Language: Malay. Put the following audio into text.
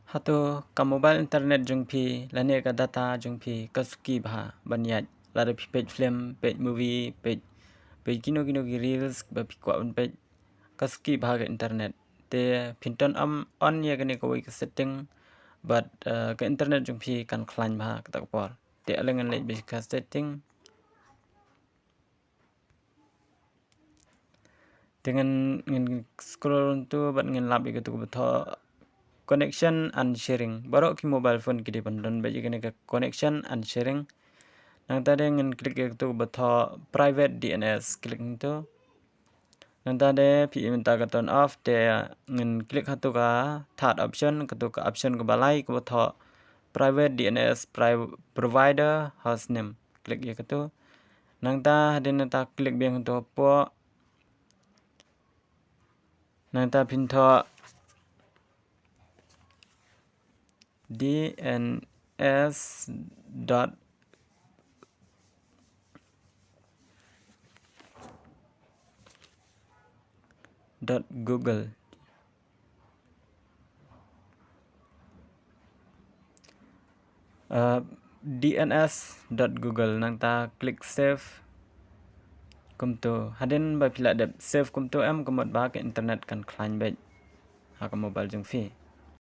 Hato ka mobile internet jungpi lane ka data jungpi kasuki bha banyat lada pi page film page movie page kino ki reels ba pi kwa page kasuki bha ka internet te pinton on ya gane ko ka setting but ka internet jungpi kan klan bha ka takpor te alengan le bi ka setting dengan ngin scroll tu bat ngin lab ikatu betho connection and sharing barok ki mobile phone ki dependent ba jigane ka connection and sharing nang tade ngin klik ikatu betho private DNS klik itu nang tade pi minta ka turn off te ngin klik hatu ka third option katu ka option ka balai ka betho private DNS provider hostname klik ikatu nang ta hadin ta klik biang to po nang ta pinto DNS .google DNS.google nang ta klik save kumto hadin ba pila dep save kumto em komot ba ke internet kan klan bet ha ka mobile jung fi